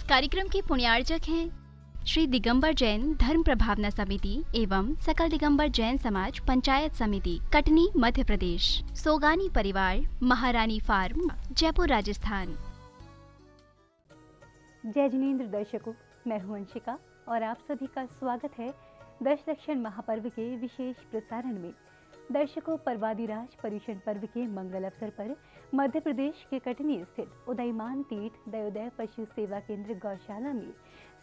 कार्यक्रम के पुण्यार्चक हैं श्री दिगंबर जैन धर्म प्रभावना समिति एवं सकल दिगंबर जैन समाज पंचायत समिति कटनी मध्य प्रदेश। सोगानी परिवार, महारानी फार्म, जयपुर राजस्थान। जय जिनेंद्र दर्शकों, मैं हूं अंशिका और आप सभी का स्वागत है दशलक्षण महापर्व के विशेष प्रसारण में। दर्शकों, पर्वादिराज पर्युषण पर्व के मंगल अवसर पर मध्य प्रदेश के कटनी स्थित उदयमान तीर्थ दयोदय पशु सेवा केंद्र गौशाला में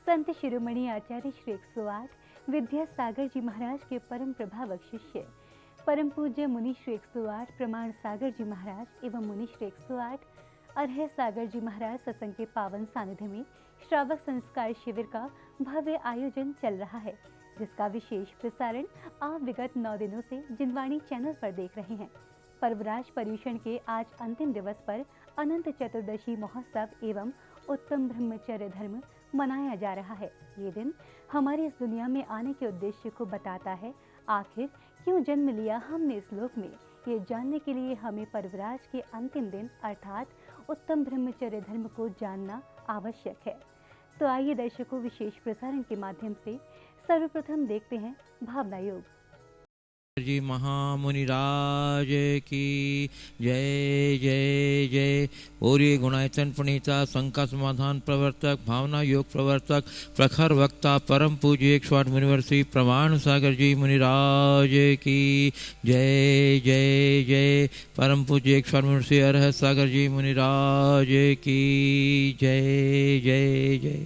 संत शिरोमणि आचार्य श्री 108 विद्यासागर जी महाराज के परम प्रभावक शिष्य परम पूज्य मुनि श्री 108 प्रमाण सागर जी महाराज एवं मुनि श्री 108 अरह सागर जी महाराज सत्संग के पावन सानिध्य में श्रावक संस्कार शिविर का भव्य आयोजन चल रहा है, जिसका विशेष प्रसारण आप विगत 9 दिनों से जिनवाणी चैनल पर देख रहे हैं। पर्वराज पर्युषण के आज अंतिम दिवस पर अनंत चतुर्दशी महोत्सव एवं उत्तम ब्रह्मचर्य धर्म मनाया जा रहा है। ये दिन हमारे इस दुनिया में आने के उद्देश्य को बताता है। आखिर क्यों जन्म लिया हमने इस लोक में, ये जानने के लिए हमें पर्वराज के अंतिम दिन अर्थात उत्तम ब्रह्मचर्य धर्म को जानना आवश्यक है। तो आइए दर्शकों, विशेष प्रसारण के माध्यम से सर्वप्रथम देखते हैं भावना योग। जी महामुनिराज की जय जय जय। पूरी गुणायतन प्रणीता, शंका समाधान प्रवर्तक, भावना योग प्रवर्तक, प्रखर वक्ता, परम पूज्य 108 मुनिवर्षी प्रमाण सागर जी मुनिराज की जय जय जय। परम पूज्य 108 मुनिवर्षी अरह सागर जी मुनिराज की जय जय जय।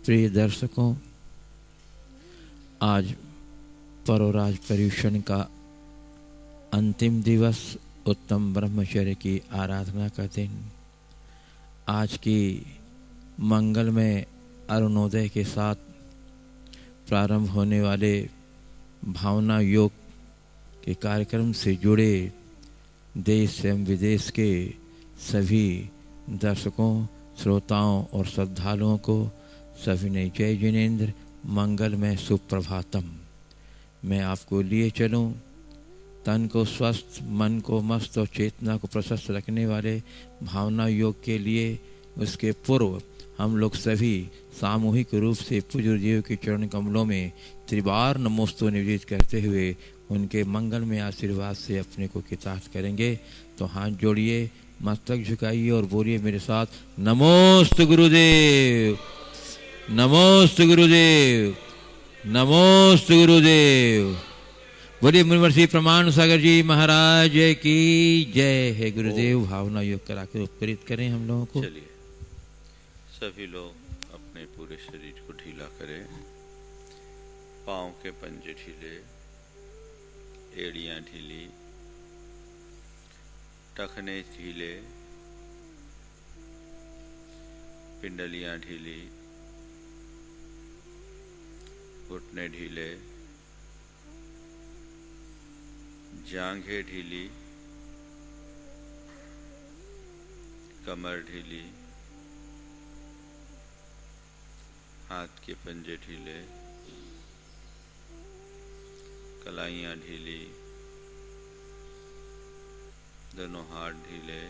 प्रिय दर्शकों, आज पर्वराज पर्युषण का अंतिम दिवस, उत्तम ब्रह्मचर्य की आराधना का दिन। आज की मंगलमय अरुणोदय के साथ प्रारंभ होने वाले भावना योग के कार्यक्रम से जुड़े देश एवं विदेश के सभी दर्शकों, श्रोताओं और श्रद्धालुओं को सभी ने जय जिनेंद्र, मंगलमय सुप्रभातम। मैं आपको लिए चलूं तन को स्वस्थ, मन को मस्त और चेतना को प्रशस्त रखने वाले भावना योग के लिए। उसके पूर्व हम लोग सभी सामूहिक रूप से पूज्य जीव के चरण कमलों में त्रिबार नमोस्तु निवेदित करते हुए उनके मंगल में आशीर्वाद से अपने को कृतार्थ करेंगे। तो हाथ जोड़िए, मस्तक झुकाइए और बोलिए मेरे साथ, नमोस्तु गुरुदेव, नमोस्तु गुरुदेव, नमोस्तु गुरुदेव। बोलिए मुनिवर्षी प्रमाण सागर जी महाराज की जय है। गुरुदेव भावना योग करा के उपकृत करें हम लोगों को। चलिए सभी लोग अपने पूरे शरीर को ढीला करें। पाँव के पंजे ढीले, एड़ियां ढीली, टखने ढीले, पिंडलियां ढीली, घुटने ढीले, जांघें ढीली, कमर ढीली, हाथ के पंजे ढीले, कलाइयां ढीली, दोनों हाथ ढीले,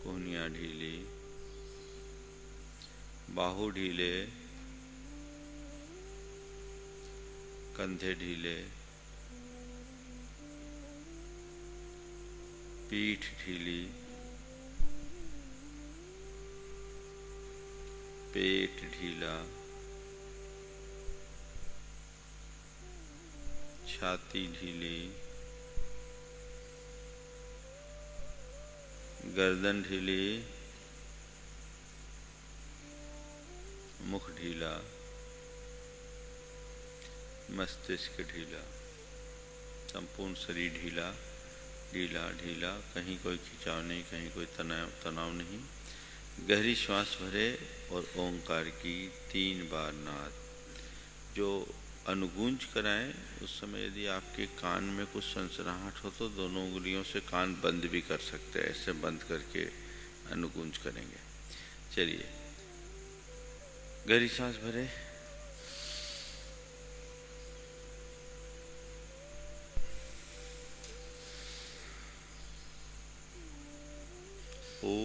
कोहनियां ढीली, बाहु ढीले, कंधे ढीले, पीठ ढीली, पेट ढीला, छाती ढीली, गर्दन ढीली, मुख ढीला, मस्तिष्क ढीला, संपूर्ण शरीर ढीला ढीला ढीला। कहीं कोई खिंचाव नहीं, कहीं कोई तनाव नहीं। गहरी श्वास भरे और ओंकार की 3 बार नाद जो अनुगूंज कराएं। उस समय यदि आपके कान में कुछ सनसनाहट हो तो दोनों उंगलियों से कान बंद भी कर सकते हैं। ऐसे बंद करके अनुगूंज करेंगे। चलिए गहरी सांस भरे, ओ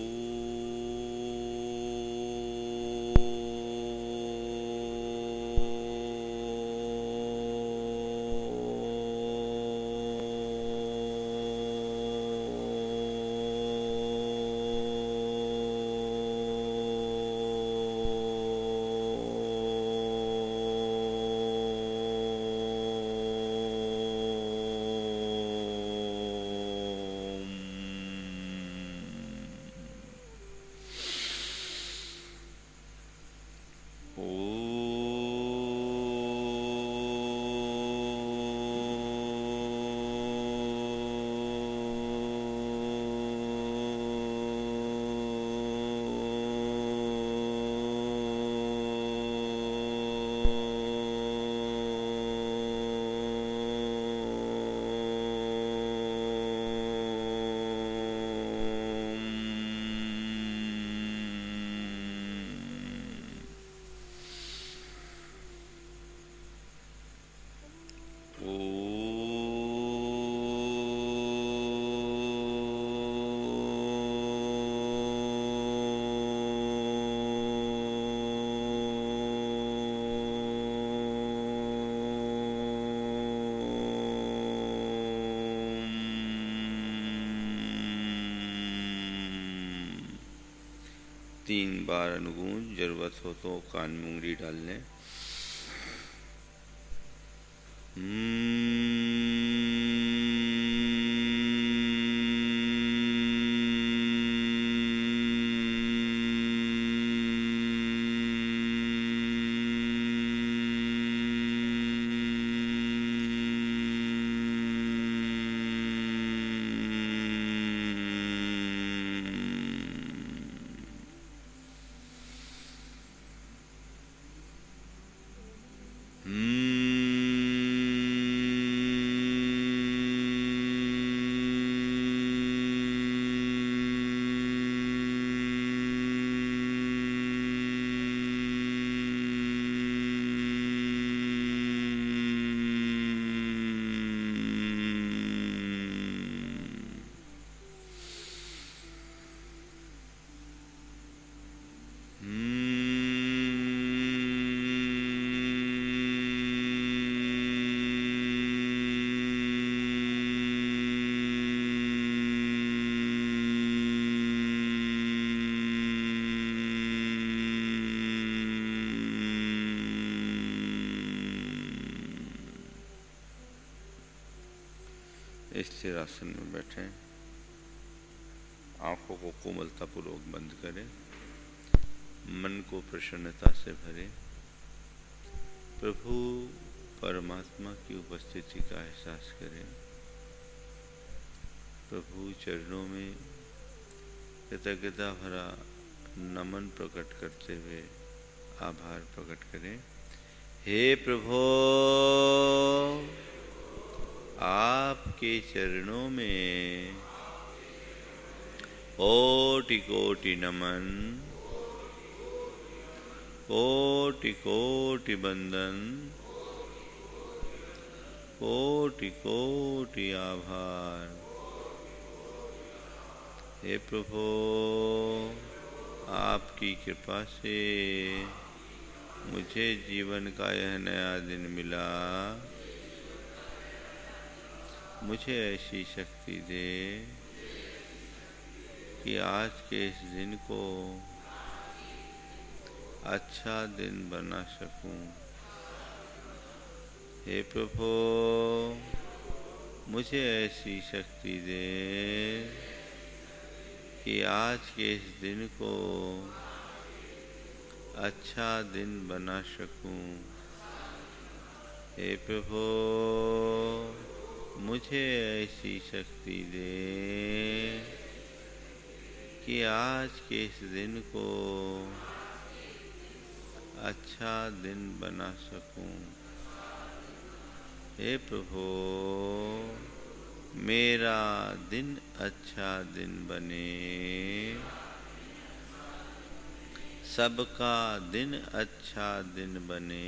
3 बार अनुगूंज, जरूरत हो तो कान में उंगली डाल लें। स्थिर आसन में बैठें, आंखों को कोमलतापूर्वक बंद करें, मन को प्रसन्नता से भरें, प्रभु परमात्मा की उपस्थिति का एहसास करें, प्रभु चरणों में कृतज्ञता भरा नमन प्रकट करते हुए आभार प्रकट करें। हे प्रभु, आपके चरणों में कोटि कोटि नमन, कोटि कोटि बंदन, कोटि कोटि आभार। हे प्रभु, आपकी कृपा से मुझे जीवन का यह नया दिन मिला। मुझे ऐसी शक्ति दे कि आज के इस दिन को अच्छा दिन बना सकूं। हे प्रभु, मुझे ऐसी शक्ति दे कि आज के इस दिन को अच्छा दिन बना सकूं। हे प्रभु, मुझे ऐसी शक्ति दे कि आज के इस दिन को अच्छा दिन बना सकूं। हे प्रभु, मेरा दिन अच्छा दिन बने, सबका दिन अच्छा दिन बने,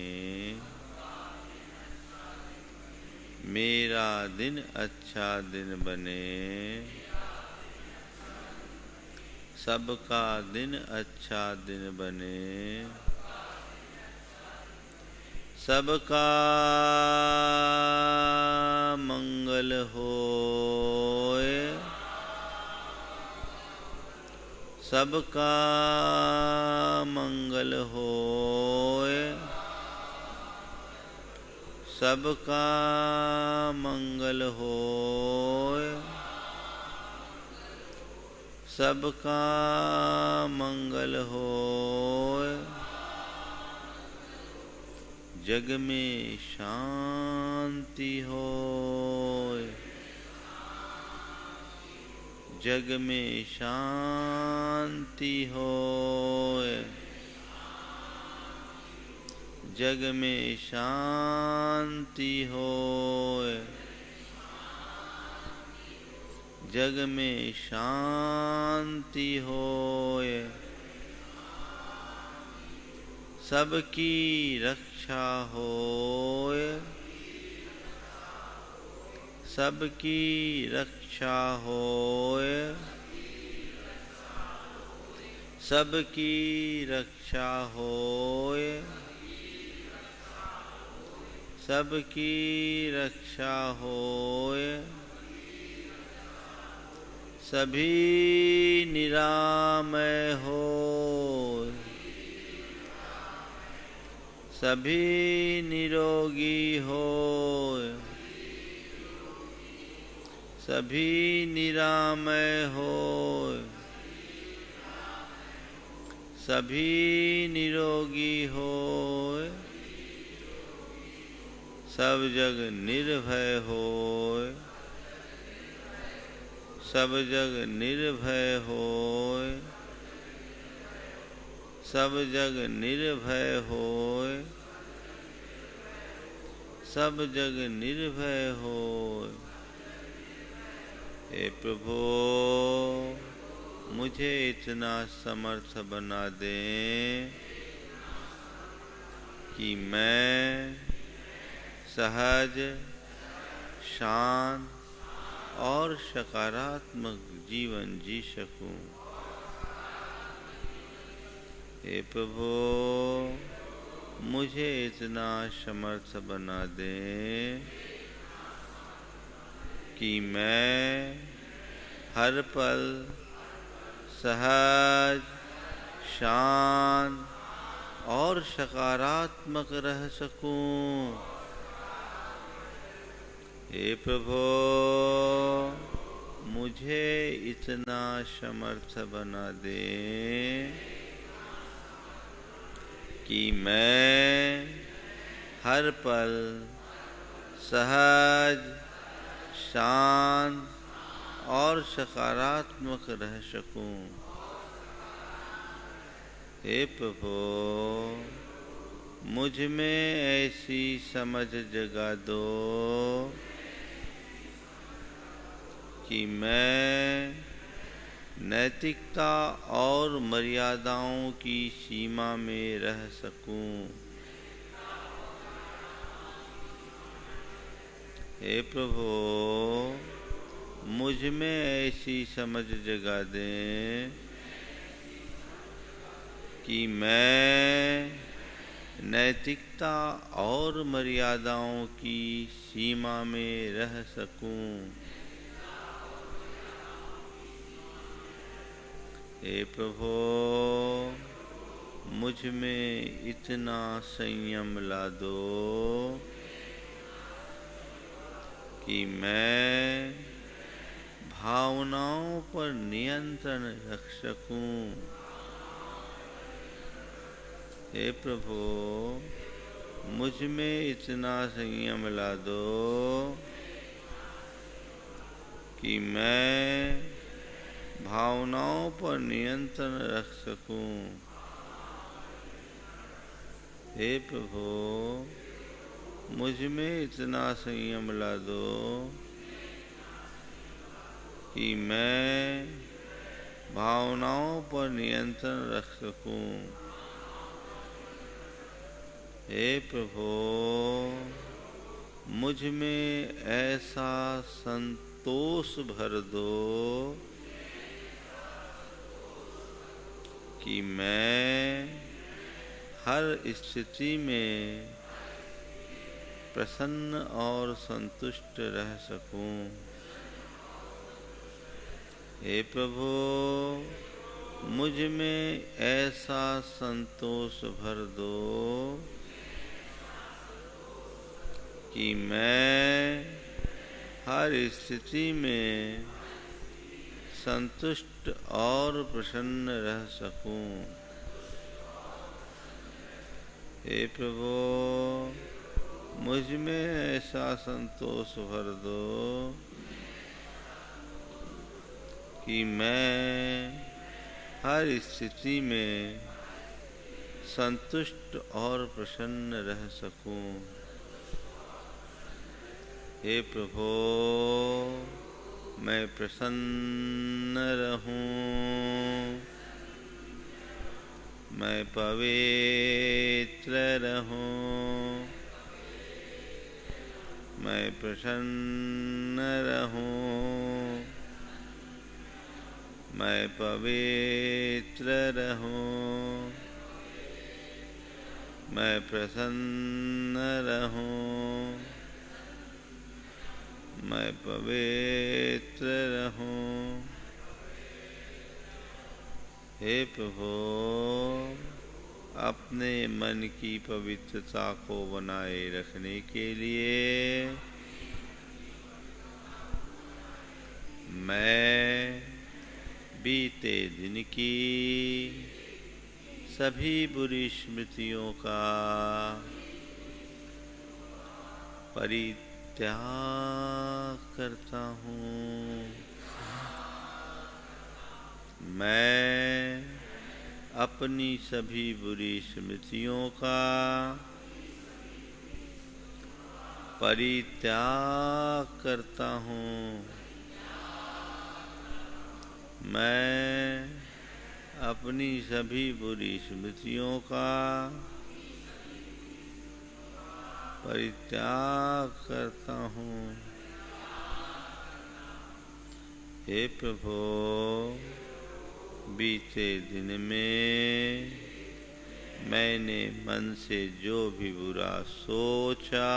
मेरा दिन अच्छा दिन बने, सबका दिन अच्छा दिन बने, सबका मंगल होए, सबका मंगल होए, सबका मंगल होए, सबका मंगल होए। जग में शांति होए, जग में शांति होए, जग में शांति होए, जग में शांति होए। सबकी रक्षा होए, सबकी रक्षा होए, सबकी रक्षा होए, सबकी रक्षा होए। सभी निरामय हो, सभी निरोगी होय, सभी निरामय होय, सभी निरोगी होय, सब जग निर्भय होय, सब जग निर्भय होय, सब जग निर्भय होय, सब जग निर्भय होय। हे प्रभु मुझे इतना समर्थ बना दें कि मैं सहज, शांत और सकारात्मक जीवन जी सकूं। हे प्रभु मुझे इतना समर्थ बना दें कि मैं हर पल सहज, शांत और सकारात्मक रह सकूं। हे प्रभु मुझे इतना समर्थ बना दे कि मैं हर पल सहज, शांत और सकारात्मक रह सकूं। हे प्रभु मुझ में ऐसी समझ जगा दो कि मैं नैतिकता और मर्यादाओं की सीमा में रह सकूं। हे प्रभु मुझ में ऐसी समझ जगा दें कि मैं नैतिकता और मर्यादाओं की सीमा में रह सकूं। हे प्रभु मुझ में इतना संयम ला दो कि मैं भावनाओं पर नियंत्रण रख सकूं। हे प्रभु मुझ में इतना संयम ला दो कि मैं भावनाओं पर नियंत्रण रख सकूं। हे प्रभु मुझ में इतना संयम ला दो कि मैं भावनाओं पर नियंत्रण रख सकूं। हे प्रभु मुझ में ऐसा संतोष भर दो कि मैं हर स्थिति में प्रसन्न और संतुष्ट रह सकूं। हे प्रभु मुझ में ऐसा संतोष भर दो कि मैं हर स्थिति में संतुष्ट और प्रसन्न रह सकूं। हे प्रभु मुझ में ऐसा संतोष भर दो कि मैं हर स्थिति में संतुष्ट और प्रसन्न रह सकूं। हे प्रभु मैं प्रसन्न रहूं, मैं पवित्र रहूं, मैं प्रसन्न रहूं, मैं पवित्र रहूं, मैं प्रसन्न रहूं, मैं पवित्र रहूं। हे प्रभु अपने मन की पवित्रता को बनाए रखने के लिए मैं बीते दिन की सभी बुरी स्मृतियों का परित्याग करता हूँ। मैं अपनी सभी बुरी स्मृतियों का परित्याग करता हूँ। मैं अपनी सभी बुरी स्मृतियों का परित्याग करता हूँ। हे प्रभु, बीते दिन में मैंने मन से जो भी बुरा सोचा,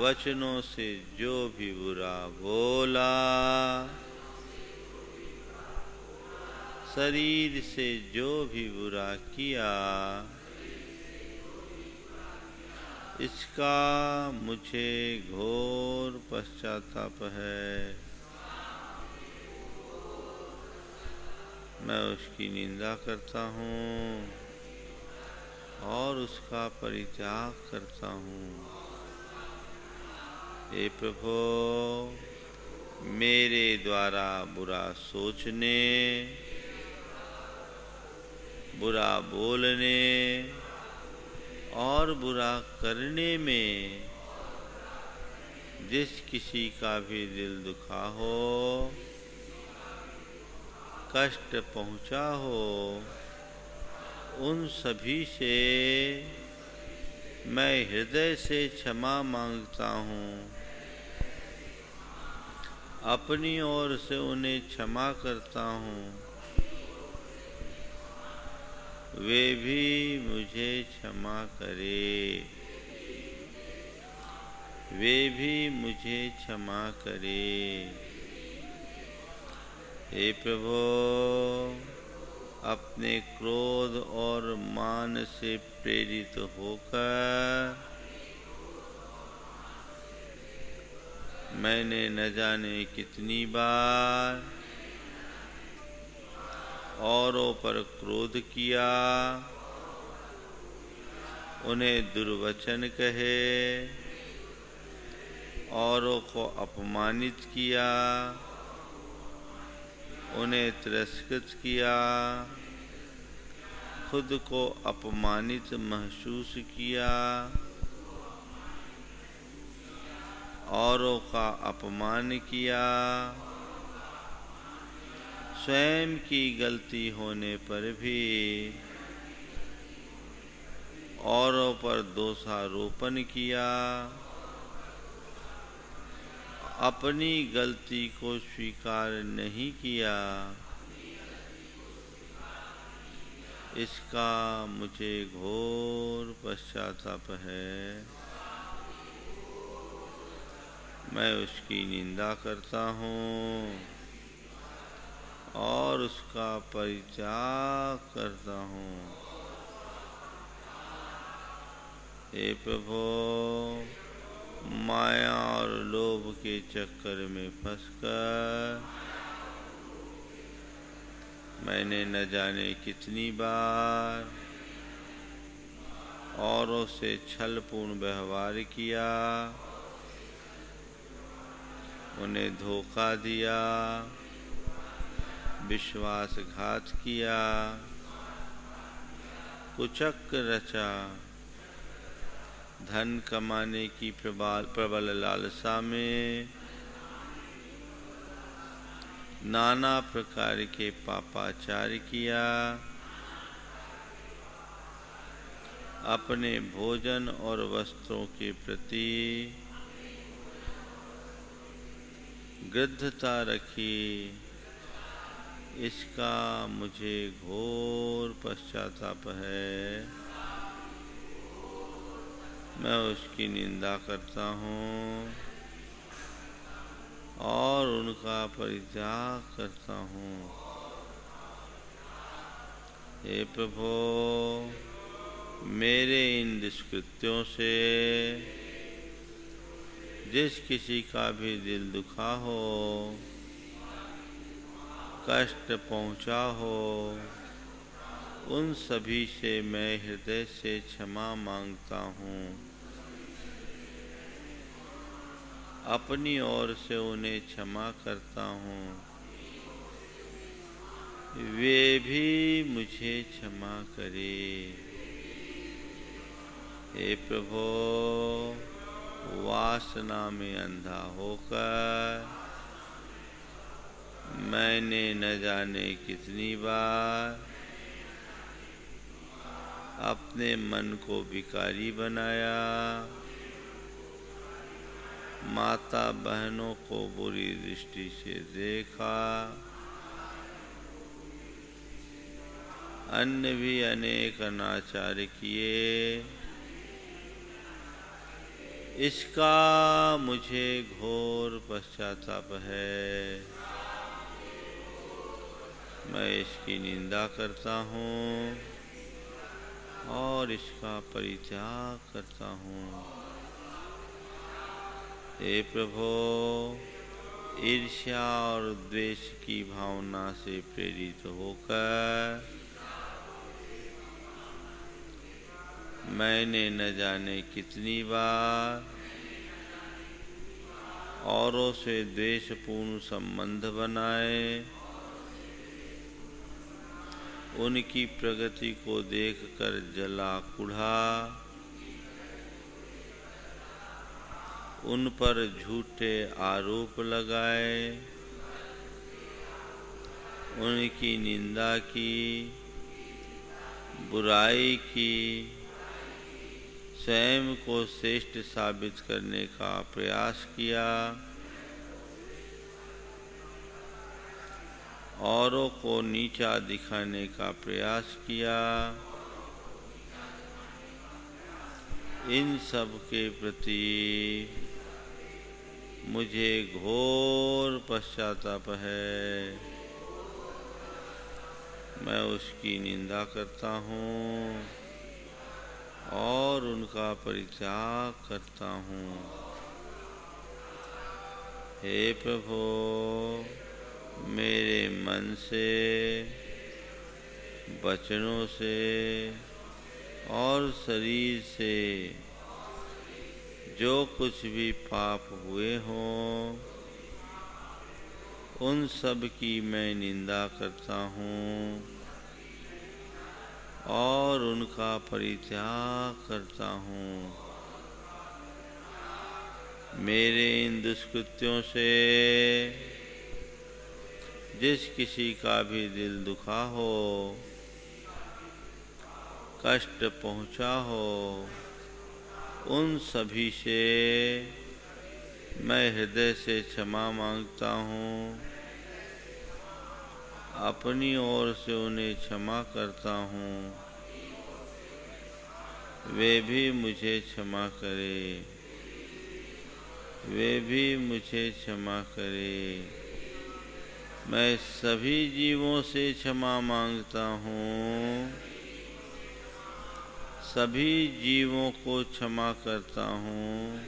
वचनों से जो भी बुरा बोला, शरीर से जो भी बुरा किया, इसका मुझे घोर पश्चाताप है। मैं उसकी निंदा करता हूँ और उसका परित्याग करता हूँ। हे प्रभु, मेरे द्वारा बुरा सोचने, बुरा बोलने और बुरा करने में जिस किसी का भी दिल दुखा हो, कष्ट पहुँचा हो, उन सभी से मैं हृदय से क्षमा मांगता हूँ। अपनी ओर से उन्हें क्षमा करता हूँ। वे भी मुझे क्षमा करे। वे भी मुझे क्षमा करे। हे प्रभु, अपने क्रोध और मान से प्रेरित होकर मैंने न जाने कितनी बार औरों पर क्रोध किया, उन्हें दुर्वचन कहे, औरों को अपमानित किया, उन्हें तिरस्कृत किया, खुद को अपमानित महसूस किया, औरों का अपमान किया, स्वयं की गलती होने पर भी औरों पर दोषारोपण किया, अपनी गलती को स्वीकार नहीं किया, इसका मुझे घोर पश्चाताप है। मैं उसकी निंदा करता हूँ और उसका परित्याग करता हूँ। हे प्रभु, माया और लोभ के चक्कर में फंसकर मैंने न जाने कितनी बार औरों से छलपूर्ण व्यवहार किया, उन्हें धोखा दिया, विश्वासघात किया, कुचक्र रचा, धन कमाने की प्रबल लालसा में नाना प्रकार के पापाचार किया, अपने भोजन और वस्त्रों के प्रति गृद्धता रखी, इसका मुझे घोर पश्चाताप है। मैं उसकी निंदा करता हूँ और उनका परित्याग करता हूँ। हे प्रभो, मेरे इन दुष्कृत्यों से जिस किसी का भी दिल दुखा हो, कष्ट पहुँचा हो, उन सभी से मैं हृदय से क्षमा मांगता हूँ। अपनी ओर से उन्हें क्षमा करता हूँ। वे भी मुझे क्षमा करे। हे प्रभो, वासना में अंधा होकर मैंने न जाने कितनी बार अपने मन को विकारी बनाया, माता बहनों को बुरी दृष्टि से देखा, अन्य भी अनेक अनाचार किए। इसका मुझे घोर पश्चाताप है। मैं इसकी निंदा करता हूँ और इसका परित्याग करता हूँ। हे प्रभो, ईर्ष्या और द्वेष की भावना से प्रेरित होकर मैंने न जाने कितनी बार औरों से द्वेषपूर्ण संबंध बनाए, उनकी प्रगति को देखकर जला कुढ़ा, उन पर झूठे आरोप लगाए, उनकी निंदा की, बुराई की, स्वयं को श्रेष्ठ साबित करने का प्रयास किया, औरों को नीचा दिखाने का प्रयास किया। इन सब के प्रति मुझे घोर पश्चाताप है। मैं उसकी निंदा करता हूँ और उनका परित्याग करता हूँ। हे प्रभो, मेरे मन से, वचनों से और शरीर से जो कुछ भी पाप हुए हों, उन सब की मैं निंदा करता हूँ और उनका परित्याग करता हूँ। मेरे इन दुष्कृत्यों से जिस किसी का भी दिल दुखा हो, कष्ट पहुँचा हो, उन सभी से मैं हृदय से क्षमा मांगता हूँ। अपनी ओर से उन्हें क्षमा करता हूँ। वे भी मुझे क्षमा करे। वे भी मुझे क्षमा करे। मैं सभी जीवों से क्षमा मांगता हूँ। सभी जीवों को क्षमा करता हूँ।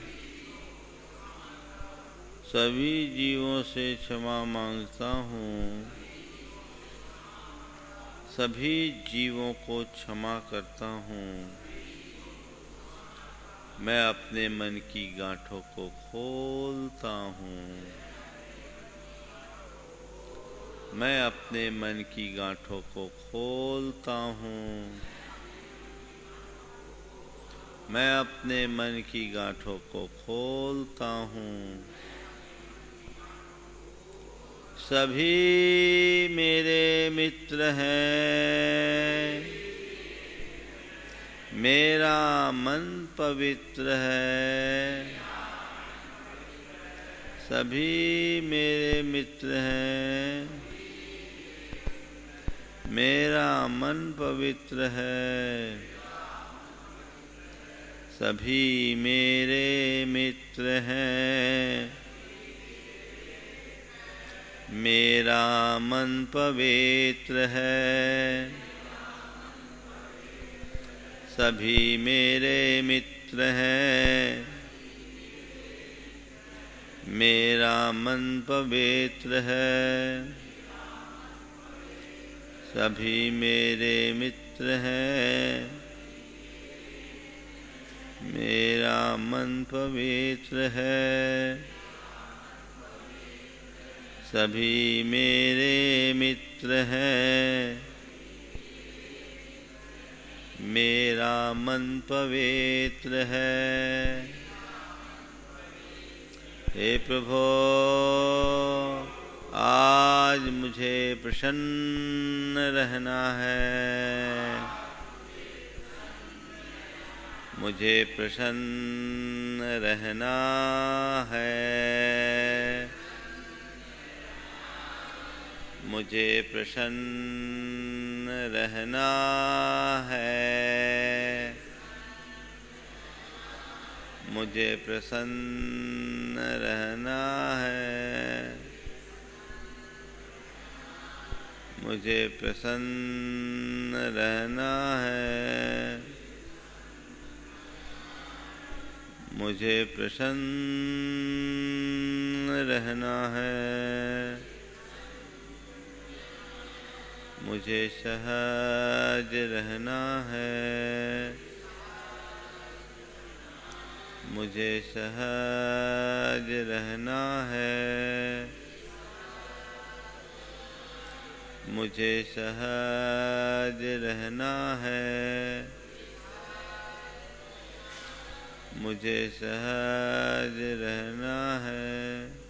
सभी जीवों से क्षमा मांगता हूँ। सभी जीवों को क्षमा करता हूँ। मैं अपने मन की गांठों को खोलता हूँ। मैं अपने मन की गांठों को खोलता हूँ। मैं अपने मन की गांठों को खोलता हूँ। सभी मेरे मित्र हैं। मेरा मन पवित्र है। सभी मेरे मित्र हैं। मेरा मन पवित्र है। सभी मेरे मित्र हैं। मेरा मन पवित्र है। सभी मेरे मित्र हैं। मेरा मन पवित्र है, सभी मेरे मित्र हैं। मेरा मन पवित्र है, सभी मेरे मित्र हैं। मेरा मन पवित्र है। हे प्रभु, आज मुझे प्रसन्न रहना है। मुझे प्रसन्न रहना है। मुझे प्रसन्न रहना है। मुझे प्रसन्न रहना है। मुझे प्रसन्न रहना है। मुझे प्रसन्न रहना है। मुझे सहज रहना है। मुझे सहज रहना है। मुझे सहज रहना है। मुझे सहज रहना है।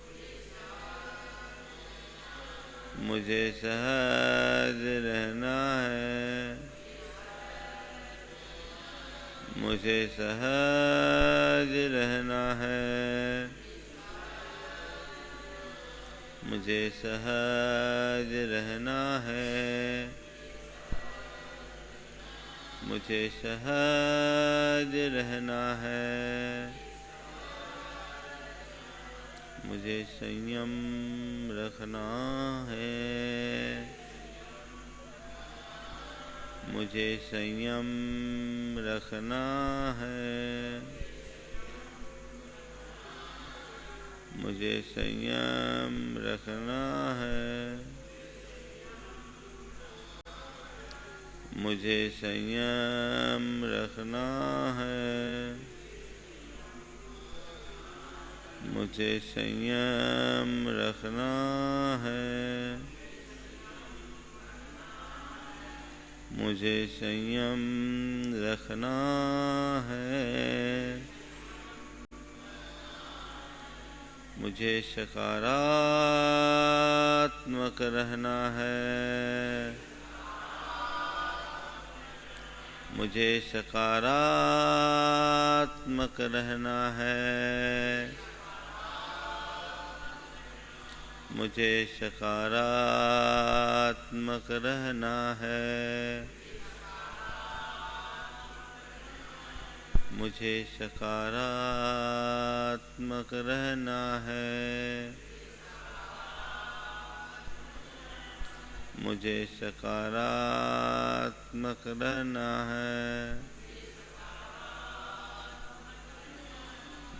मुझे सहज रहना है। मुझे सहज रहना है। मुझे सहज रहना है। मुझे सहज रहना है। मुझे संयम रखना है। मुझे संयम रखना है। मुझे संयम रखना है। मुझे संयम रखना है। मुझे संयम रखना है। मुझे संयम रखना है। मुझे सकारात्मक रहना है। मुझे सकारात्मक रहना है। मुझे सकारात्मक रहना है। मुझे सकारात्मक रहना है। मुझे सकारात्मक रहना है।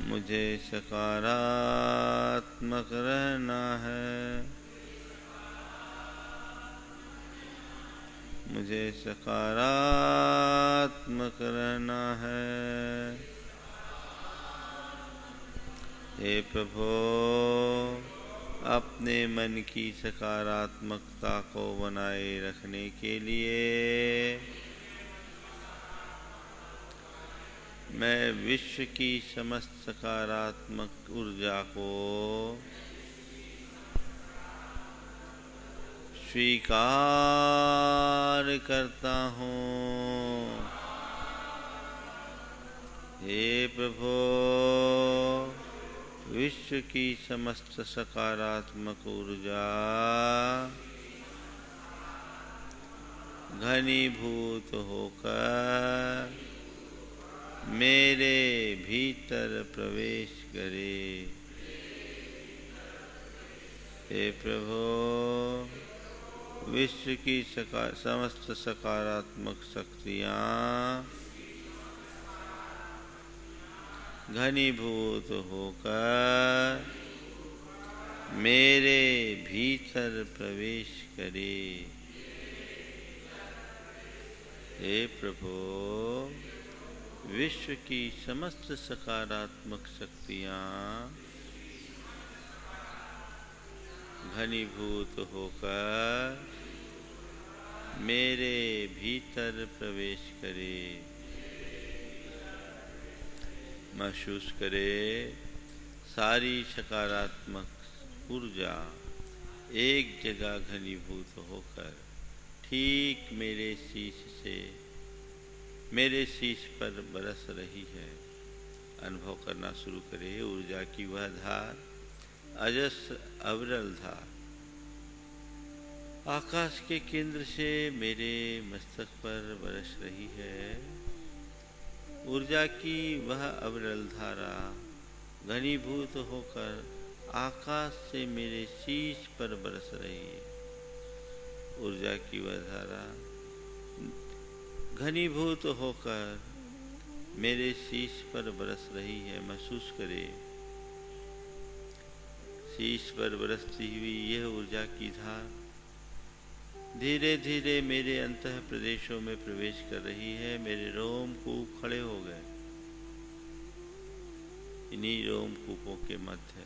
मुझे सकारात्मक रहना है। मुझे सकारात्मक रहना है। हे प्रभु, अपने मन की सकारात्मकता को बनाए रखने के लिए मैं विश्व की समस्त सकारात्मक ऊर्जा को स्वीकार करता हूँ। हे प्रभु, विश्व की समस्त सकारात्मक ऊर्जा घनीभूत होकर मेरे भीतर प्रवेश करे। हे प्रभु, विश्व की समस्त सकारात्मक शक्तियाँ घनीभूत होकर मेरे भीतर प्रवेश करे। हे प्रभु, विश्व की समस्त सकारात्मक शक्तियाँ घनीभूत होकर मेरे भीतर प्रवेश करे। महसूस करे सारी सकारात्मक ऊर्जा एक जगह घनीभूत होकर ठीक मेरे शीश पर बरस रही है। अनुभव करना शुरू करे ऊर्जा की वह धार, अजस्र अविरल धार आकाश के केंद्र से मेरे मस्तक पर बरस रही है। ऊर्जा की वह अविरल धारा घनीभूत होकर आकाश से मेरे शीश पर बरस रही है। ऊर्जा की वह धारा घनीभूत होकर मेरे शीश पर बरस रही है। महसूस करे शीश पर बरसती हुई यह ऊर्जा की धार धीरे धीरे मेरे अंतः प्रदेशों में प्रवेश कर रही है। मेरे रोमकूप खड़े हो गए। इन्हीं रोमकूपों के मध्य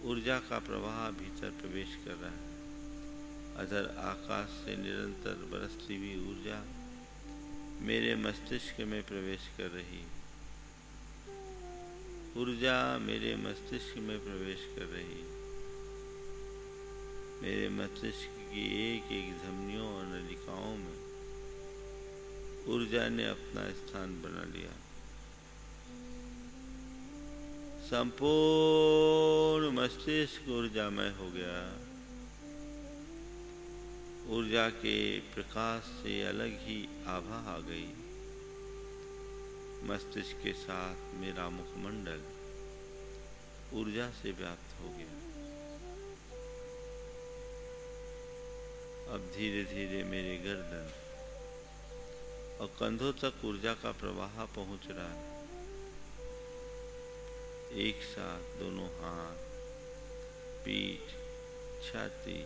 ऊर्जा का प्रवाह भीतर प्रवेश कर रहा है। अधर आकाश से निरंतर बरसती हुई ऊर्जा मेरे मस्तिष्क में प्रवेश कर रही। ऊर्जा मेरे मस्तिष्क में प्रवेश कर रही। मेरे मस्तिष्क की एक एक धमनियों और नलिकाओं में ऊर्जा ने अपना स्थान बना लिया। संपूर्ण मस्तिष्क ऊर्जामय हो गया। ऊर्जा के प्रकाश से अलग ही आभा आ गई। मस्तिष्क के साथ मेरा मुखमंडल ऊर्जा से व्याप्त हो गया। अब धीरे धीरे मेरे गर्दन और कंधों तक ऊर्जा का प्रवाह पहुंच रहा है। एक साथ दोनों हाथ, पीठ, छाती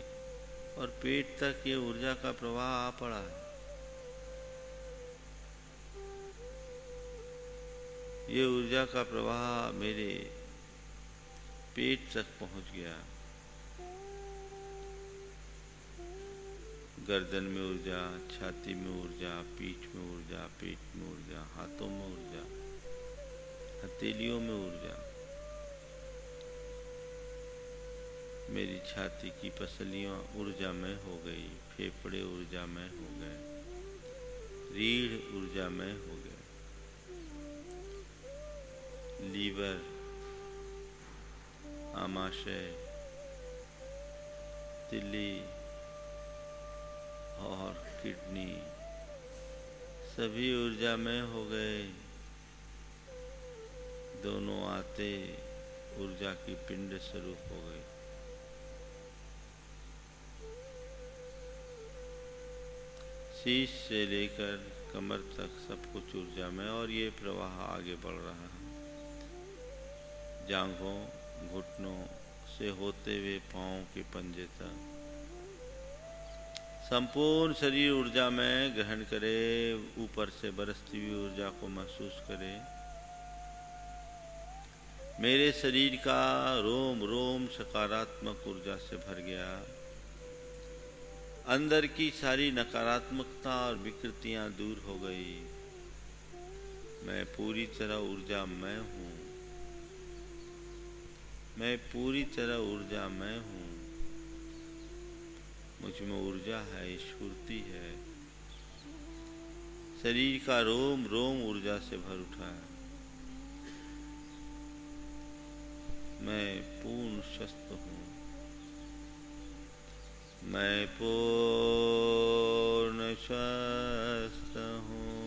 और पेट तक ये ऊर्जा का प्रवाह आ पड़ा है। ये ऊर्जा का प्रवाह मेरे पेट तक पहुंच गया। गर्दन में ऊर्जा, छाती में ऊर्जा, पीठ में ऊर्जा, पेट में ऊर्जा, हाथों में ऊर्जा, हथेलियों में ऊर्जा। मेरी छाती की पसलियां ऊर्जामय हो गई, फेफड़े ऊर्जामय हो गए, रीढ़ ऊर्जामय हो गए, लीवर, आमाशय, तिल्ली और किडनी सभी ऊर्जामय हो गए। दोनों आते ऊर्जा की पिंड स्वरूप हो गई। शीश से लेकर कमर तक सब कुछ ऊर्जामय और ये प्रवाह आगे बढ़ रहा है। जांघों, घुटनों से होते हुए पांव के पंजे तक संपूर्ण शरीर ऊर्जा में ग्रहण करे। ऊपर से बरसती हुई ऊर्जा को महसूस करे। मेरे शरीर का रोम रोम सकारात्मक ऊर्जा से भर गया। अंदर की सारी नकारात्मकता और विकृतियां दूर हो गई। मैं पूरी तरह ऊर्जामय हूँ। मैं पूरी तरह ऊर्जामय हूँ। मुझ में ऊर्जा है, स्फूर्ति है। शरीर का रोम रोम ऊर्जा से भर उठा है। मैं पूर्ण स्वस्थ हूँ। मैं पूर्ण स्वस्थ हूँ।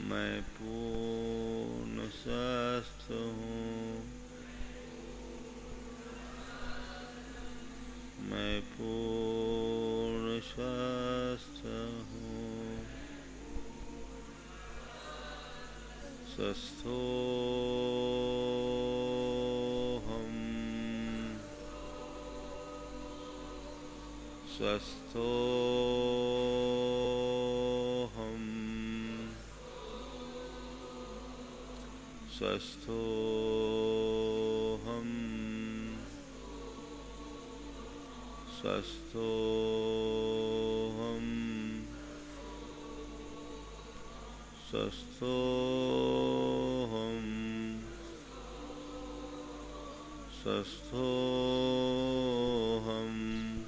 मैं पूर्ण स्वस्थ हूँ। मैं पूर्ण स्वस्थ हूँ। स्वस्थोऽहम् स्वस्थोऽहम् स्वस्थोऽहम् स्वस्थोऽहम् स्वस्थोऽहम् स्वस्थोऽहम्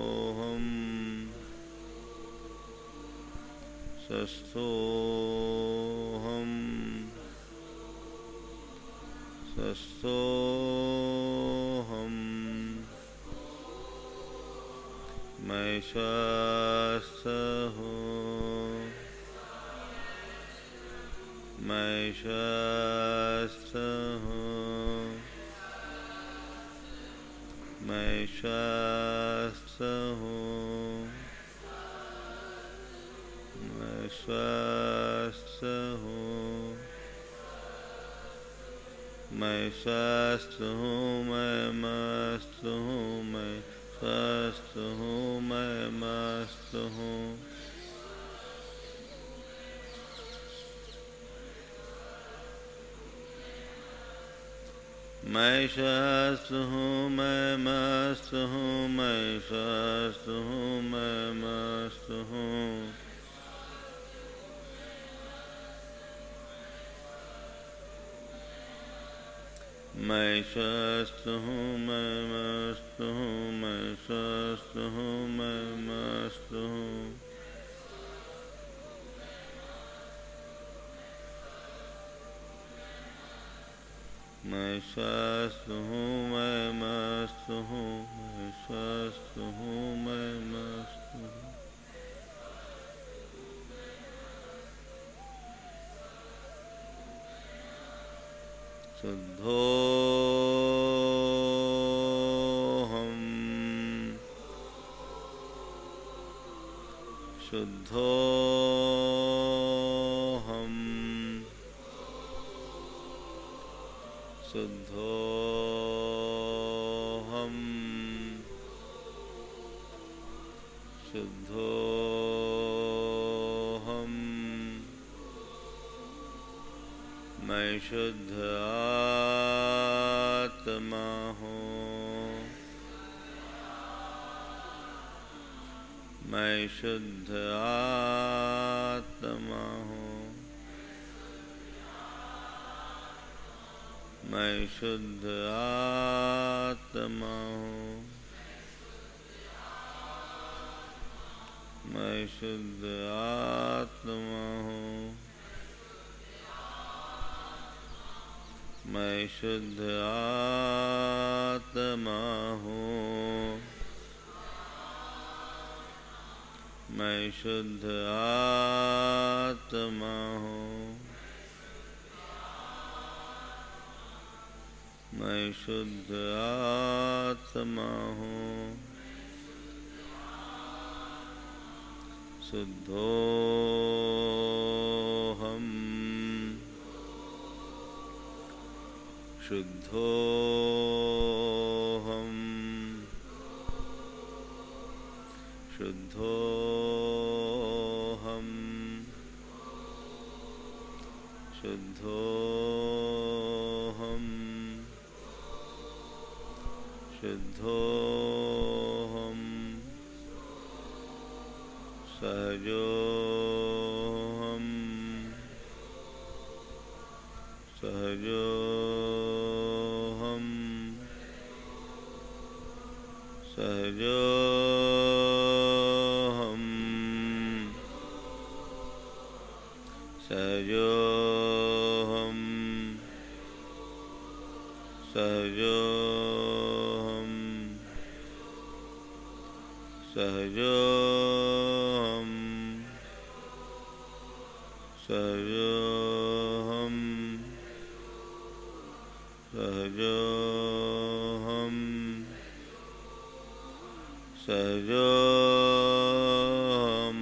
स्वस्थोऽहम् स्वस्थोऽहम् स्वस्थोऽहम् मैं स्वस्थ हूँ मैं स्वस्थ हूँ मैं स्वस्थ हूँ मैं स्वस्थ हूँ मैं स्वस्थ हूँ मैं मस्त हूँ मैं स्वस्थ हूँ मैं मस्त हूँ मैं स्वस्थ हूँ मैं मस्त हूँ मैं स्वस्थ हूँ मैं मस्त हूँ मैं स्वस्थ हूँ मैं मस्त हूँ मैं स्वस्थ हूँ मैं मस्त हूँ मैं स्वस्थ हूँ मैं मस्त हूँ मैं स्वस्थ हूँ मैं मस्त हूँ शुद्धोऽहम् शुद्धोऽहम् शुद्धोऽहम् शुद्धोऽहम् मैं शुद्ध आत्मा हूँ मैं शुद्ध आत्मा हूँ मैं शुद्ध आत्मा हूँ मैं शुद्ध आत्मा हूँ मैं शुद्ध आत्मा हूँ मैं शुद्ध आत्मा हूँ मैं शुद्ध आत्मा हूँ शुद्धोऽहम् शुद्धोऽहम् शुद्धोऽहम् शुद्धोऽहम् शुद्धोऽहम् सहजोऽहम् सहजोऽहम् सहजोऽहम् सहजोऽहम् सहजोऽहम् सहजोऽहम् सहजोऽहम् सहजोऽहम् सहजोऽहम्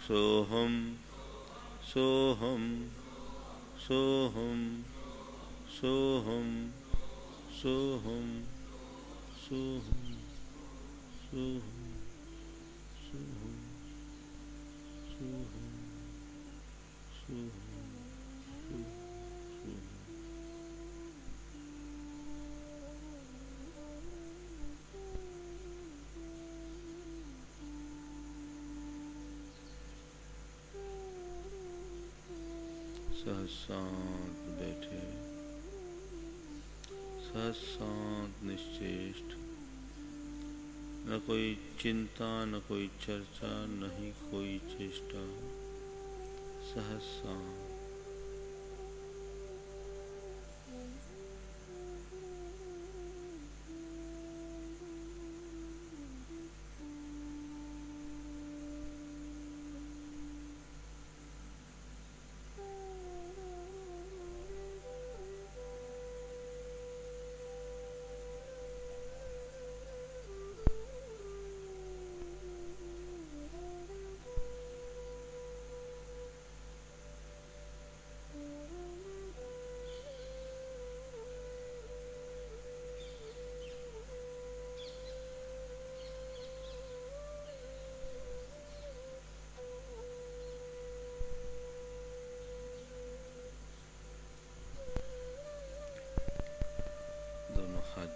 सोहम सोहम सोहम सोहम सोहम सोहम सोहम सोहम सोहम सोहम। सहसांत बैठे, सहसांत निश्चेष्ट, न कोई चिंता न कोई चर्चा, नहीं कोई चेष्टा, सहसांत।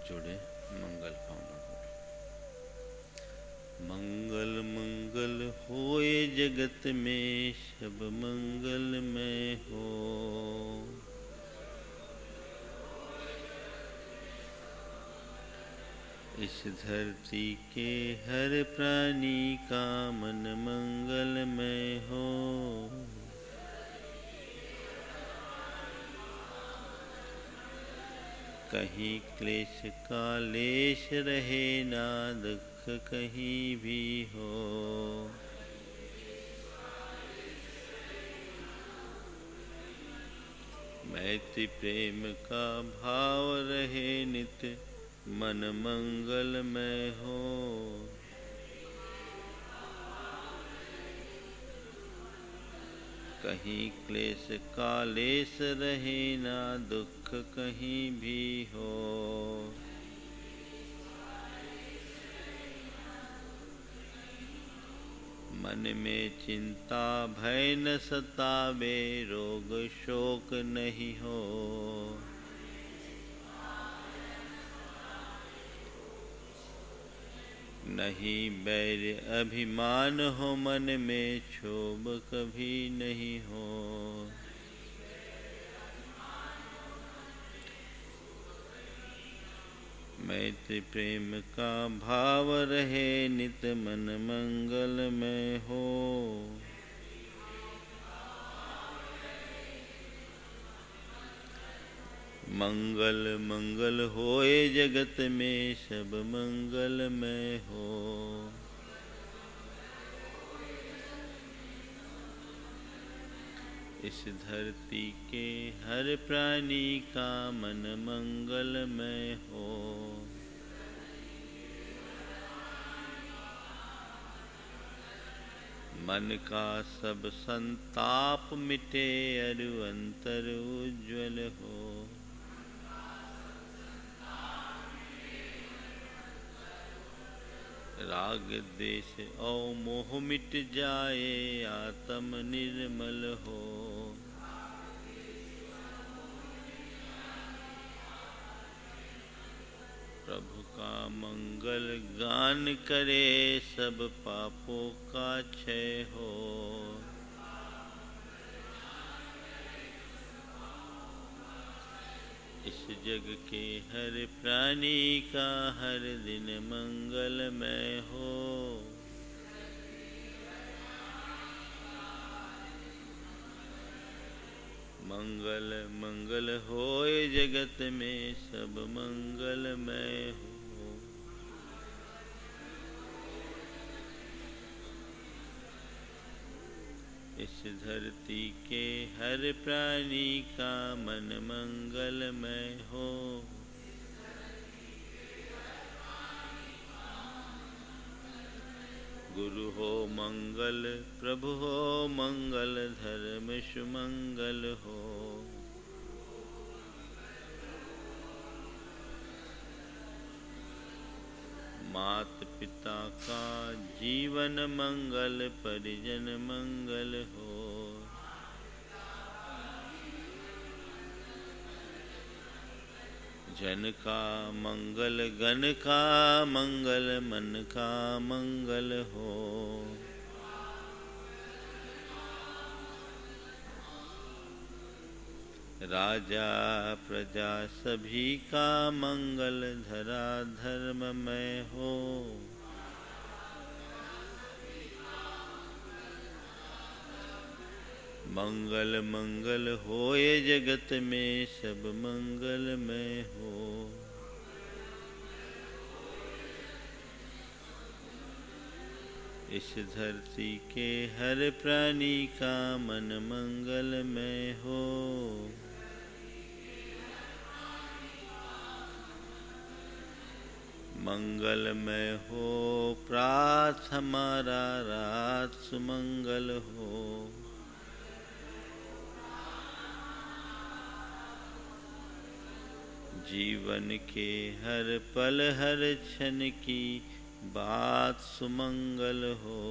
जोड़े मंगल भावना बोले। मंगल मंगल होए जगत में, सब मंगल में हो। इस धरती के हर प्राणी का मन मंगल में हो। कहीं क्लेश का लेश रहे ना, दुख कहीं भी हो। मैत्री प्रेम का भाव रहे नित, मन मंगल में हो। कहीं क्लेश का लेस रहे ना, दुख कहीं भी हो। मन में चिंता भय न सतावे, रोग शोक नहीं हो। नहीं बैर अभिमान हो मन में, क्षोभ कभी नहीं हो। मैत्री प्रेम का भाव रहे नित, मन मंगल में हो। मंगल मंगल होए जगत में, सब मंगल में हो। इस धरती के हर प्राणी का मन मंगल में हो। मन का सब संताप मिटे, अरु अंतर उज्ज्वल हो। राग देश और मोह मिट जाए, आत्म निर्मल हो। प्रभु का मंगल गान करे, सब पापों का क्षय हो। इस जग के हर प्राणी का हर दिन मंगलमय हो। मंगल मंगल होए जगत में, सब मंगलमय हो। इस धरती के हर प्राणी का मन मंगलमय हो। गुरु हो मंगल, प्रभु हो मंगल, धर्म सुमंगल हो। मात पिता का जीवन मंगल, परिजन मंगल हो। जन का मंगल, गण का मंगल, मन का मंगल हो। राजा प्रजा सभी का मंगल, धरा धर्ममय हो। मंगल मंगल होए जगत में, सब मंगलमय हो। इस धरती के हर प्राणी का मन मंगलमय हो। मंगलमय हो प्रात हमारा, रात सुमंगल हो। जीवन के हर पल हर क्षण की बात सुमंगल हो।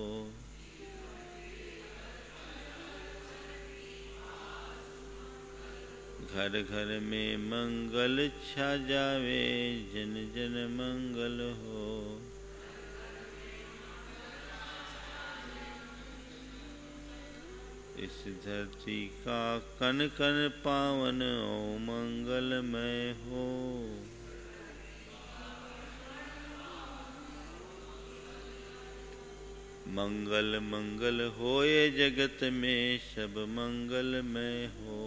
घर घर में मंगल छा जावे, जन जन मंगल हो। इस धरती का कण कण पावन, ओ मंगलमय हो। मंगल मंगल होए जगत में, सब मंगलमय हो।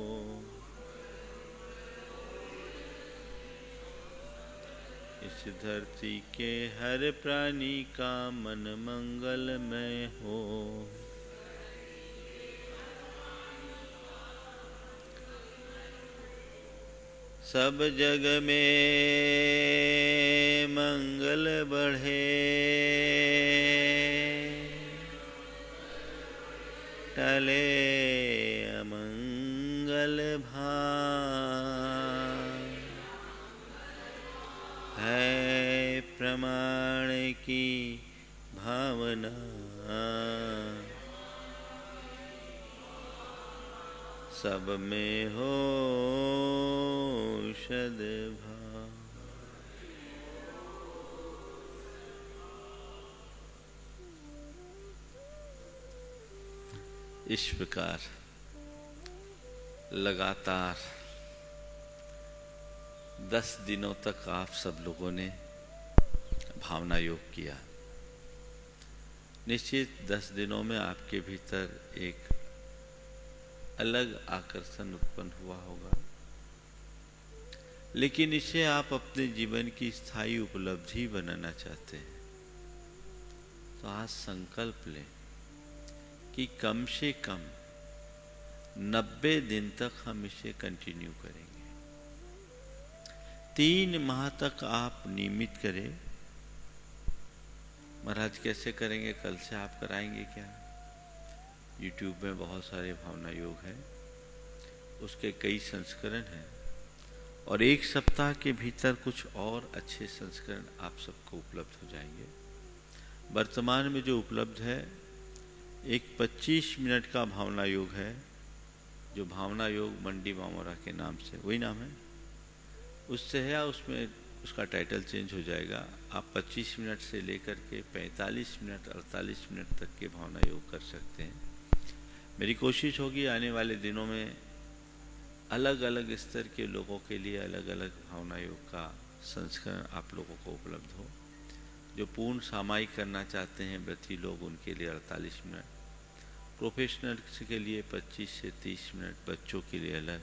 इस धरती के हर प्राणी का मन मंगलमय हो। सब जग में मंगल बढ़े, टले अमंगल भार। है प्रमाण की भावना, सब में हो सद्भाव। इस प्रकार लगातार 10 दिनों तक आप सब लोगों ने भावना योग किया। निश्चित 10 दिनों में आपके भीतर एक अलग आकर्षण उत्पन्न हुआ होगा, लेकिन इसे आप अपने जीवन की स्थायी उपलब्धि बनाना चाहते हैं तो आज संकल्प लें कि कम से कम 90 दिन तक हम इसे कंटिन्यू करेंगे। 3 माह तक आप नियमित करें। महाराज कैसे करेंगे? कल से आप कराएंगे क्या? YouTube में बहुत सारे भावना योग हैं, उसके कई संस्करण हैं और 1 सप्ताह के भीतर कुछ और अच्छे संस्करण आप सबको उपलब्ध हो जाएंगे। वर्तमान में जो उपलब्ध है एक 25 मिनट का भावना योग है, जो भावना योग मंडी मामोरा के नाम से, वही नाम है, उससे है। उसमें उसका टाइटल चेंज हो जाएगा। आप 25 मिनट से लेकर के 45 मिनट 48 मिनट तक के भावना योग कर सकते हैं। मेरी कोशिश होगी आने वाले दिनों में अलग अलग स्तर के लोगों के लिए अलग अलग भावना योग का संस्करण आप लोगों को उपलब्ध हो। जो पूर्ण सामायिक करना चाहते हैं व्रती लोग, उनके लिए 48 मिनट, प्रोफेशनल्स के लिए 25 से 30 मिनट, बच्चों के लिए अलग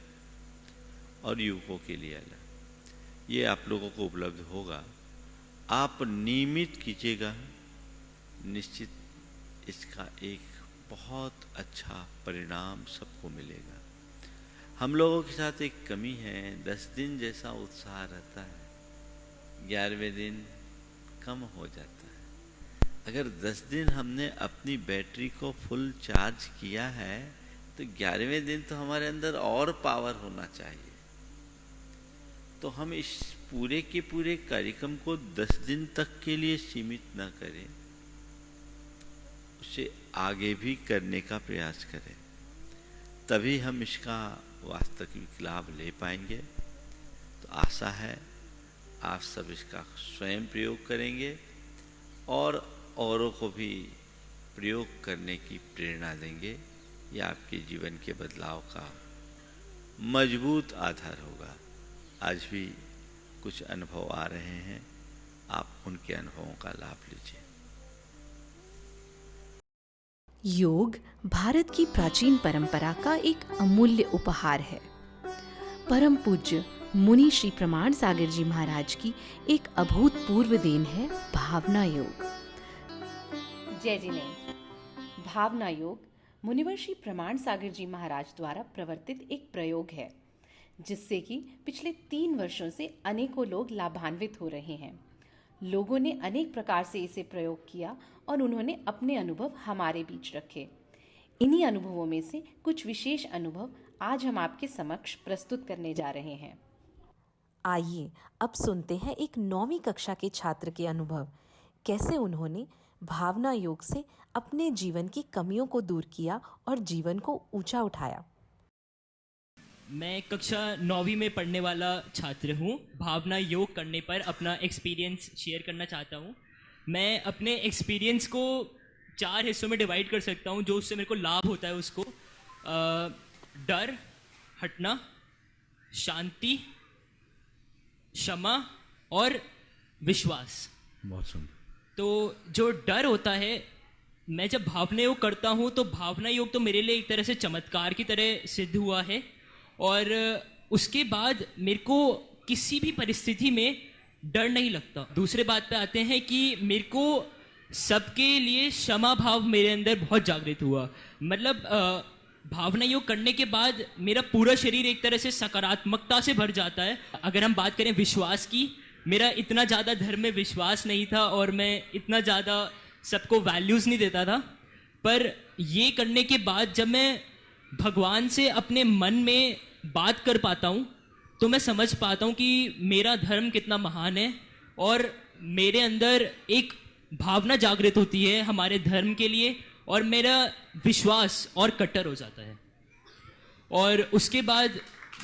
और युवकों के लिए अलग, ये आप लोगों को उपलब्ध होगा। आप नियमित कीजिएगा, निश्चित इसका एक बहुत अच्छा परिणाम सबको मिलेगा। हम लोगों के साथ एक कमी है, 10 दिन जैसा उत्साह रहता है, 11वें दिन कम हो जाता है। अगर 10 दिन हमने अपनी बैटरी को फुल चार्ज किया है तो 11वें दिन तो हमारे अंदर और पावर होना चाहिए। तो हम इस पूरे के पूरे कार्यक्रम को 10 दिन तक के लिए सीमित न करें, उसे आगे भी करने का प्रयास करें, तभी हम इसका वास्तविक लाभ ले पाएंगे। तो आशा है आप सब इसका स्वयं प्रयोग करेंगे और औरों को भी प्रयोग करने की प्रेरणा देंगे। यह आपके जीवन के बदलाव का मजबूत आधार होगा। आज भी कुछ अनुभव आ रहे हैं, आप उनके अनुभवों का लाभ लीजिए। योग भारत की प्राचीन परंपरा का एक अमूल्य उपहार है। परम पूज्य मुनि श्री प्रमाण सागर जी महाराज की एक अभूतपूर्व देन है भावना योग। जय जिनेन्द्र। भावना योग मुनिवर श्री प्रमाण सागर जी महाराज द्वारा प्रवर्तित एक प्रयोग है, जिससे कि पिछले 3 वर्षों से अनेकों लोग लाभान्वित हो रहे हैं। लोगों ने अनेक प्रकार से इसे प्रयोग किया और उन्होंने अपने अनुभव हमारे बीच रखे। इन्हीं अनुभवों में से कुछ विशेष अनुभव आज हम आपके समक्ष प्रस्तुत करने जा रहे हैं। आइए अब सुनते हैं एक 9वीं कक्षा के छात्र के अनुभव, कैसे उन्होंने भावना योग से अपने जीवन की कमियों को दूर किया और जीवन को ऊंचा उठाया। मैं कक्षा 9वीं में पढ़ने वाला छात्र हूँ। भावना योग करने पर अपना एक्सपीरियंस शेयर करना चाहता हूँ। मैं अपने एक्सपीरियंस को 4 हिस्सों में डिवाइड कर सकता हूँ, जो उससे मेरे को लाभ होता है उसको। डर हटना, शांति, क्षमा और विश्वास। बहुत सुंदर। तो जो डर होता है, मैं जब भावना योग करता हूँ तो भावना योग तो मेरे लिए एक तरह से चमत्कार की तरह सिद्ध हुआ है। और उसके बाद मेरे को किसी भी परिस्थिति में डर नहीं लगता। दूसरे बात पे आते हैं कि मेरे को सबके लिए क्षमा भाव मेरे अंदर बहुत जागृत हुआ। मतलब भावना योग करने के बाद मेरा पूरा शरीर एक तरह से सकारात्मकता से भर जाता है। अगर हम बात करें विश्वास की, मेरा इतना ज़्यादा धर्म में विश्वास नहीं था और मैं इतना ज़्यादा सबको वैल्यूज़ नहीं देता था। पर ये करने के बाद जब मैं भगवान से अपने मन में बात कर पाता हूँ तो मैं समझ पाता हूँ कि मेरा धर्म कितना महान है और मेरे अंदर एक भावना जागृत होती है हमारे धर्म के लिए और मेरा विश्वास और कट्टर हो जाता है। और उसके बाद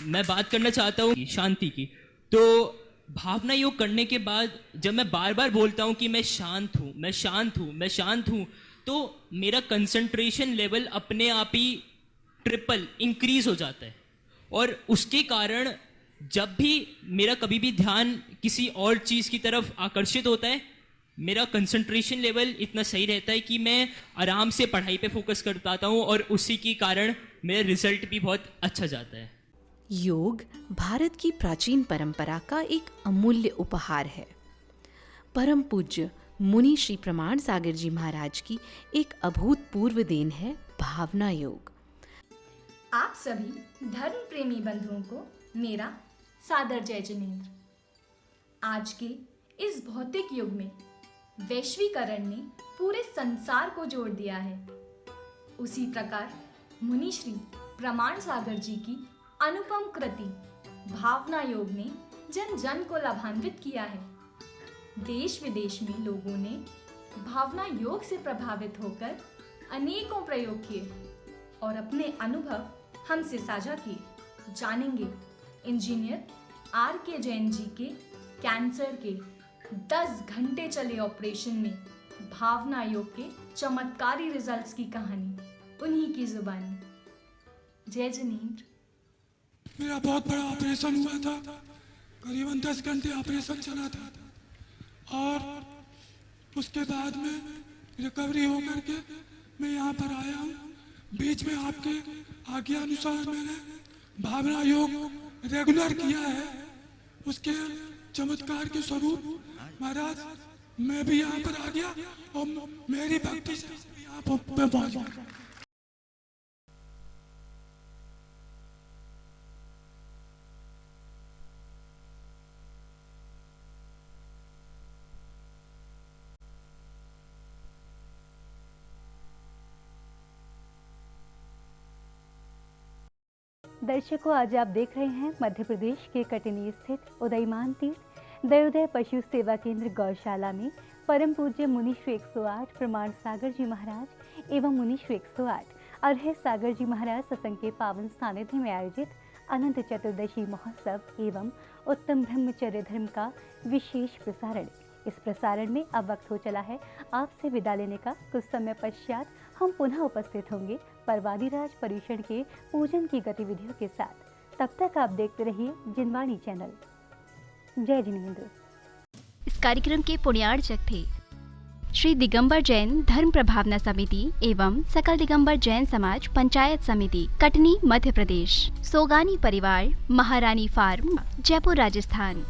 मैं बात करना चाहता हूँ शांति की। तो भावना योग करने के बाद जब मैं बार बार बोलता हूँ कि मैं शांत हूँ, मैं शांत हूँ, मैं शांत हूँ, तो मेरा कंसंट्रेशन लेवल अपने आप ही ट्रिपल इंक्रीज हो जाता है। और उसके कारण जब भी मेरा कभी भी ध्यान किसी और चीज़ की तरफ आकर्षित होता है, मेरा कंसंट्रेशन लेवल इतना सही रहता है कि मैं आराम से पढ़ाई पे फोकस कर पाता हूँ और उसी के कारण मेरा रिजल्ट भी बहुत अच्छा जाता है। योग भारत की प्राचीन परंपरा का एक अमूल्य उपहार है। परम पूज्य मुनि श्री प्रमाण सागर जी महाराज की एक अभूतपूर्व देन है भावना योग। आप सभी धर्म प्रेमी बंधुओं को मेरा सादर जय जिनेन्द्र। आज के इस भौतिक युग में वैश्वीकरण ने पूरे संसार को जोड़ दिया है। उसी प्रकार मुनि श्री प्रमाण सागर जी की अनुपम कृति भावना योग ने जन जन को लाभान्वित किया है। देश विदेश में लोगों ने भावना योग से प्रभावित होकर अनेकों प्रयोग किए और अपने अनुभव हमसे साझा किए। जानेंगे इंजीनियर R.K. जैन जी के कैंसर के 10 घंटे चले ऑपरेशन में भावना योग के चमत्कारी रिजल्ट्स की कहानी उन्हीं की जुबानी। जय जिनेन्द्र। मेरा बहुत बड़ा ऑपरेशन हुआ था, करीबन 10 घंटे ऑपरेशन चला था और उसके बाद में रिकवरी होकर के मैं यहाँ पर आया हूँ। बीच में आपके आज्ञा अनुसार मैंने भावना योग रेगुलर किया है। उसके चमत्कार के स्वरूप महाराज मैं भी यहाँ पर आ गया और मेरी भक्ति से यहाँ पर पहुँच गया। दर्शकों, आज आप देख रहे हैं मध्य प्रदेश के कटनी स्थित उदयमान तीर्थ दयोदय पशु सेवा केंद्र गौशाला में परम पूज्य मुनि श्री 108 प्रमाण सागर जी महाराज एवं मुनि श्री 108 अरहे सागर जी महाराज सत्संग के पावन सानिध्य में आयोजित अनंत चतुर्दशी महोत्सव एवं उत्तम ब्रह्मचर्य धर्म का विशेष प्रसारण। इस प्रसारण में अब वक्त हो चला है आपसे विदा लेने का। कुछ समय पश्चात हम पुनः उपस्थित होंगे परवादीराज पर्यूषण के पूजन की गतिविधियों के साथ। तब तक आप देखते रहिए जिनवाणी चैनल। जय जिनेंद्र। इस कार्यक्रम के पुण्यार्चक थे श्री दिगंबर जैन धर्म प्रभावना समिति एवं सकल दिगंबर जैन समाज पंचायत समिति कटनी मध्य प्रदेश। सोगानी परिवार, महारानी फार्म, जयपुर राजस्थान।